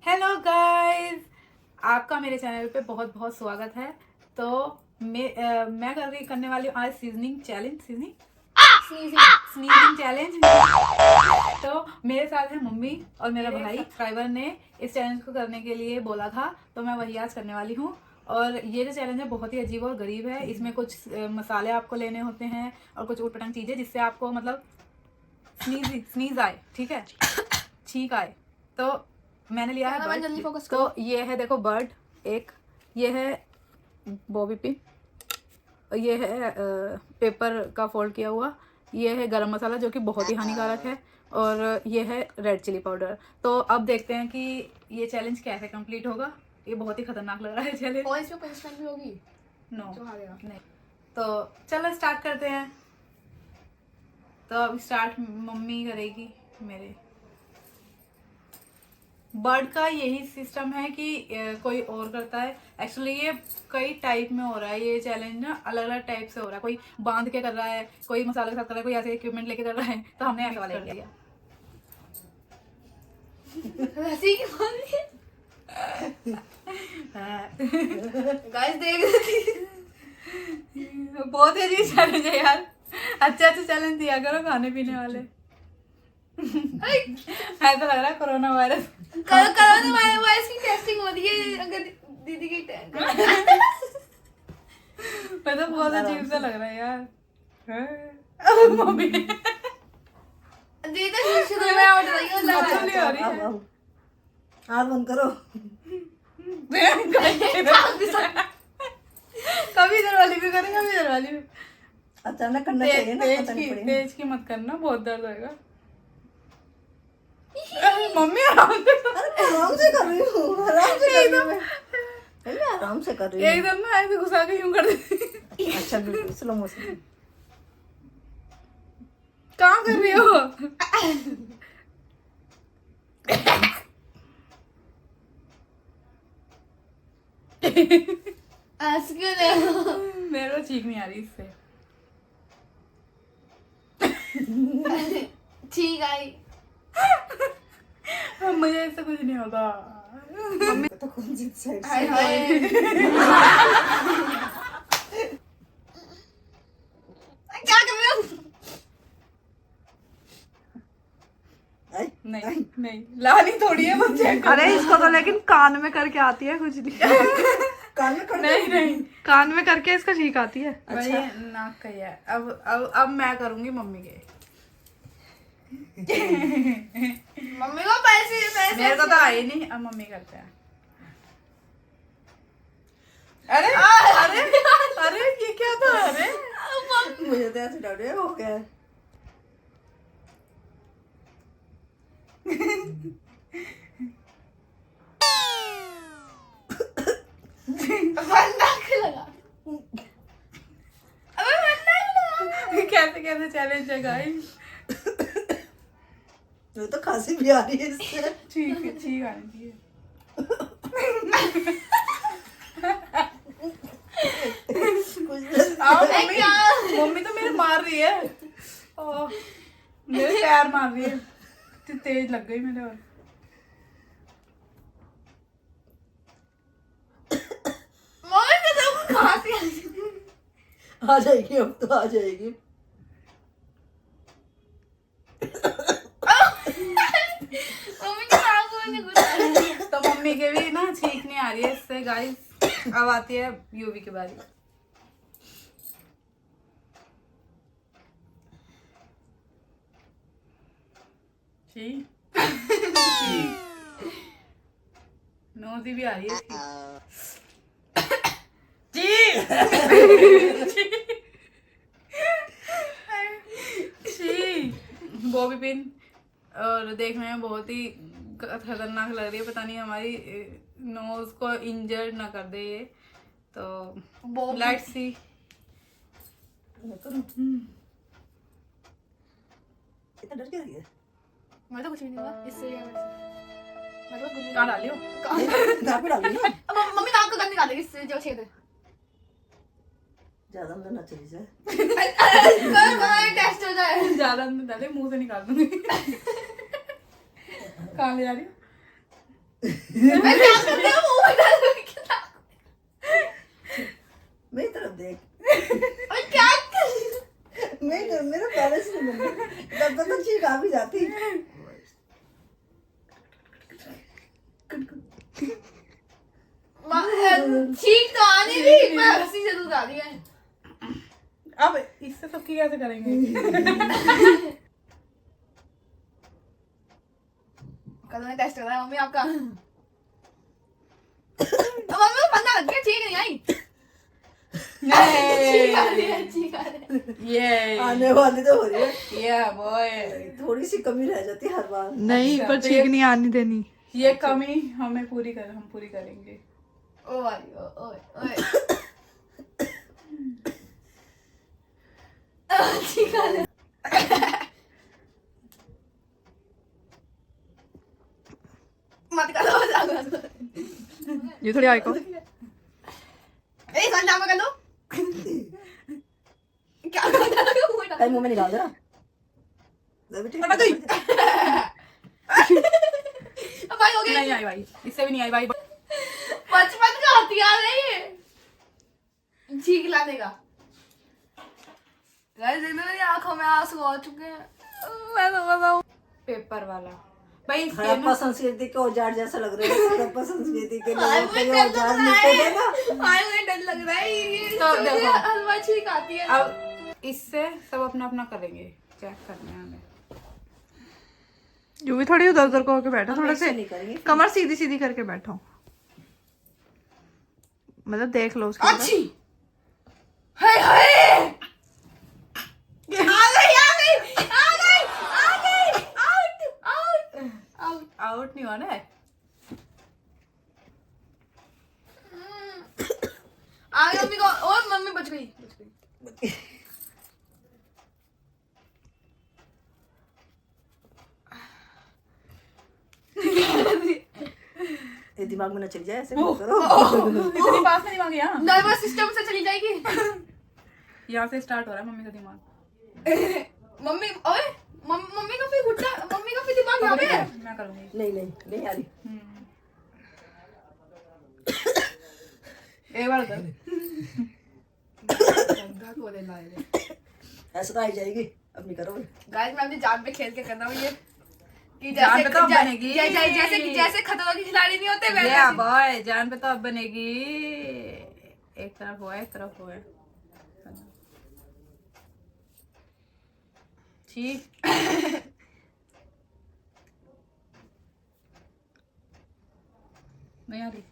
Hello guys, आपका मेरे channel पे बहुत बहुत स्वागत है। तो मैं करने वाली हूँ आज सीजनिंग चैलेंज। Sneezing challenge. तो मेरे साथ है मम्मी और मेरा भाई। सब्सक्राइबर ने इस चैलेंज को करने के लिए बोला था, तो मैं वही आज करने वाली हूँ। और ये जो चैलेंज है बहुत ही अजीब और गरीब है। इसमें कुछ मसाले आपको लेने होते हैं और कुछ ऊटपटांग चीज़ें जिससे आपको मतलब स्नीज आए, ठीक है, छींक आए। तो मैंने लिया है बर्ड। तो ये है, देखो बर्ड एक, ये है बॉबी पिन, ये है पेपर का फोल्ड किया हुआ, ये है गरम मसाला जो कि बहुत ही हानिकारक है, और ये है रेड चिली पाउडर। तो अब देखते हैं कि ये चैलेंज कैसे कंप्लीट होगा। ये बहुत ही खतरनाक लग रहा है चैलेंज। और इसमें पनिशमेंट भी होगी? नो, जो हारेगा नहीं। तो चलो स्टार्ट करते हैं। तो अब स्टार्ट मम्मी करेगी। मेरे बर्ड का यही सिस्टम है कि कोई और करता है। एक्चुअली ये कई टाइप में हो रहा है ये चैलेंज ना, अलग अलग टाइप से हो रहा है। कोई बांध के कर रहा है, कोई मसाले के साथ कर रहा है, कोई ऐसे इक्विपमेंट लेके कर रहा है। तो हमने ऐसा वाला लिया। वैसे ही क्यों गाइस देख बहुत अजीब चैलेंज है यार। अच्छे अच्छे चैलेंज दिया करो खाने पीने वाले। ऐसा लग रहा है कोरोना वायरस। कोरोना वायरस की टेस्टिंग हो रही है अगर दीदी की मैं तो बहुत अजीब सा लग रहा है यार। मम्मी दीदी तो शुरू में उठ रही है। हाथ बंद करो। कभी इधर वाली भी करें, कभी इधर वाली भी। अचानक करना चाहिए ना, पता नहीं पड़ेगा। तेज की मत करना, बहुत दर्द होएगा। मम्मी आराम से आराम से कर रही हूँ, आराम से कर रही हूँ मैं आराम से कर रही हूँ। एकदम ना ऐसे घुसा के यूं कर देती। अच्छा बिल्कुल स्लो मोशन। कहाँ कर रही हो? मेरे को चीख नहीं आ रही इससे। ठीक आई। मुझे इससे कुछ नहीं होगा। मम्मी तो कौन सी साइड हाय से हाय क्या कर रहे हो? नहीं नहीं, लानी थोड़ी है मुझे। अरे इसको तो लेकिन कान में करके आती है कुछ नहीं। कान में कर नहीं नहीं, कान में करके इसका छींक आती है। भाई ये नाक का ही है। अब मैं करूंगी मम्मी के। मम्मी को पैसे मेरे को तो आई नहीं, अब मम्मी करते हैं। अरे अरे अरे ये क्या था? अरे मुझे तो ऐसे डर हो गया। लगा। अबे लगा। कैसे कैसे चैलेंज है गाइस। मुझे तो खांसी भी आ रही है इससे। ठीक है, ठीक आनी चाहिए। आओ मम्मी, मम्मी तो मेरे मार रही है। ओह, मेरे पैर मार रही है। तो तेज लग गई मेरे। और मम्मी को तो खांसी आ जाएगी, अब तो आ जाएगी। मम्मी की आंखों में घुस। तो मम्मी के भी ना छींक नहीं आ रही है इससे गाइस। अब आती है यूवी की बारी। नोजी भी आ रही है इसकी। बॉबी पिन, और देखने में बहुत ही खतरनाक लग रही है। पता नहीं हमारी नोज को इंजर्ड ना कर दे ये। तो लेट्स सी। इतना डर क्या रही है? मैं तो कुछ भी नहीं हुआ इससे। मैं तो कुछ कहाँ डाली हो? नाक पे डाली ना। अब मम्मी नाक को गंद निकालेगी इससे जो छेद है। ज्यादा अंदर ना चली जाए। टेस्ट हो जाए। ज्यादा अंदर डाले, मुंह से निकाल दूंगी। कहाँ ले जा रही हो? मैं क्या कर रही हूँ मुंह में डाल के? मेरी तरफ देख। मैं क्या कर रही हूँ? मेरा बैलेंस नहीं बन रहा, तब तक चीख आ भी जाती। ठीक तो आने दी, मैं हंसी से दूध आ रही है। अब इससे सबकी कैसे करेंगे? कल मैं टेस्ट कर रहा है मम्मी आपका। मम्मी को पता लग गया, ठीक नहीं आई। ठीक आ रही है, ठीक आ रही है। ये आने वाली तो हो रही है, ये बॉय, थोड़ी सी कमी रह जाती है हर बार। नहीं अच्छा, पर तो चीख ये- नहीं आनी देनी। ये कमी हम पूरी करेंगे। ओ भाई ओए ओए। ठीक आ रही है। मत करो जाओ। ये थोड़ी आई को ए सन जामा कर लो। क्या कर रहा है वो बेटा? कहीं मुंह में निकाल दे ना। ले बेटे। अब भाई हो गया। नहीं आई भाई, इससे भी नहीं आई भाई। बचपन का हथियार है ये, छींक लाने का। गाइस देखो मेरी आंखों में आंसू आ चुके हैं। मैं तो बताऊं पेपर वाला भाई, इसके हड़प्पा ना संस्कृति के औजार जैसा लग रहा है। हड़प्पा संस्कृति के लोगों के ये औजार मिलते थे ना। भाई मुझे डर लग रहा है ये तो मुझे देखो। हलवा छींक आती है। अब इससे सब अपना अपना करेंगे, चेक करना है हमें। यू भी थोड़ी उधर उधर को होके बैठो, थोड़े से नहीं करेंगे। कमर सीधी सीधी करके बैठो, मतलब देख लो उसकी तरफ। अच्छी हाय हाय आ गई आउट आउट नहीं होना है। आ गई मम्मी को, और मम्मी बच गई। ये दिमाग में न चली जाए, ऐसे मत करो। इतनी पास में दिमाग यहाँ नर्वस सिस्टम से चली जाएगी। यहाँ से स्टार्ट हो रहा है मम्मी का दिमाग। मम्मी ओए मम्मी का फिर घुटना, मम्मी का फिर दिमाग यहाँ पे है। मैं करूंगी। नहीं नहीं नहीं आ रही। एक बार कर। ऐसा तो आ ही जाएगी, अब नहीं करो। गाइस मैं अपनी जान पे खेल के कर रहा हूँ ये, कि जान जैसे पे तो अब बनेगी। जैसे खतरों की खिलाड़ी नहीं होते वैसे। या बॉय, जान पे तो अब बनेगी। एक तरफ हुआ है, एक तरफ हुआ है। ठीक। नहीं आ रही।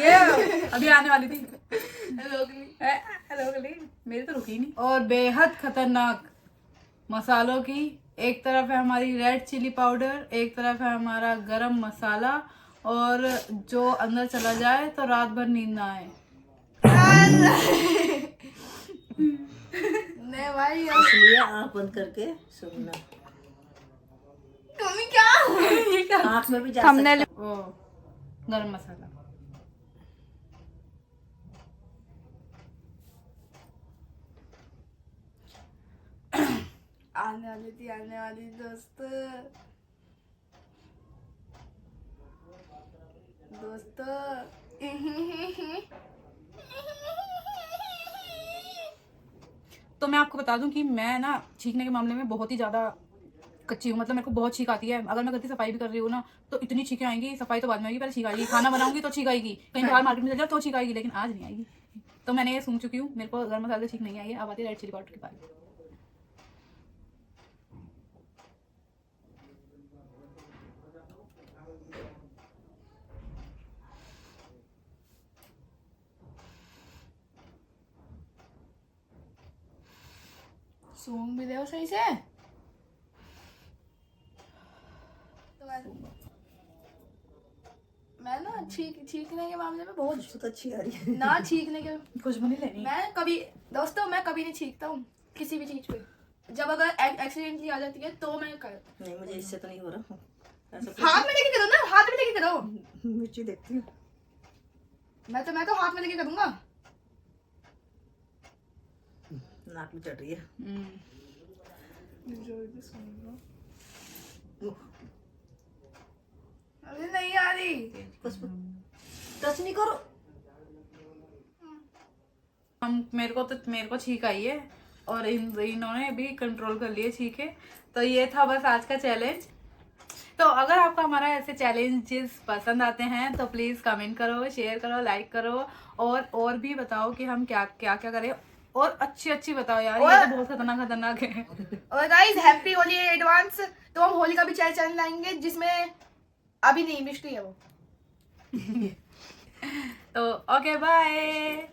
ये अभी आने वाली थी। रोक ली। मेरी तो रुकी नहीं। और बेहद खतरनाक मसालों की, एक तरफ है हमारी रेड चिली पाउडर, एक तरफ है हमारा गरम मसाला, और जो अंदर चला जाए तो रात भर नींद ना आए। नहीं भाई इसलिए आँख बंद करके सुनना। मम्मी क्या आँख में भी जा थंबनेल सकता ओ गरम मसाला। आने वाली दोस्त तो मैं आपको बता दूं कि मैं ना छींकने के मामले में बहुत ही ज़्यादा कच्ची हूँ। मतलब मेरे को बहुत छींक आती है। अगर मैं गलती सफाई भी कर रही हूँ ना तो इतनी छींकें आएंगी। सफाई तो बाद में आएगी, पहले छींक आएगी। खाना बनाऊंगी तो छींक आएगी, कहीं बाहर मार्केट में चल जाओ तो छींक आएगी, लेकिन आज नहीं आएगी। तो मैंने ये सुन चुकी हूँ, मेरे को गर्म मसाले से छींक नहीं आई है। अब आती है रेड चिली पाउडर की बारी। सूंघ भी दो सही से। मैं ना छींकने के मामले में बहुत है। तो अच्छी आ रही है। ना छींकने के खुशबू नहीं लेनी। मैं कभी नहीं छींकता हूँ किसी भी चीज पे। जब अगर एक्सीडेंटली आ जाती है तो मैं कर नहीं मुझे इससे तो नहीं हो रहा। ऐसा हाथ में लेके करो ना, हाथ में लेके करो। मिर्ची देखती हूँ। मैं तो हाथ में लेके करूंगा। नाक में चढ़ रही है। अरे गई। टच नहीं करो। मेरे को छींक आई है और इन्होंने भी कंट्रोल कर लिए छींके। तो ये था बस आज का चैलेंज। तो अगर आपको हमारा ऐसे चैलेंजेस पसंद आते हैं तो प्लीज कमेंट करो, शेयर करो, लाइक करो और भी बताओ कि हम क्या क्या क्या करें, और अच्छी बताओ यार, ये तो बहुत खतरनाक है। और गाइस हैप्पी होली एडवांस। तो हम होली का भी चैलेंज लाएंगे जिसमें अभी नहीं मिस्ट्री है वो। तो ओके बाय।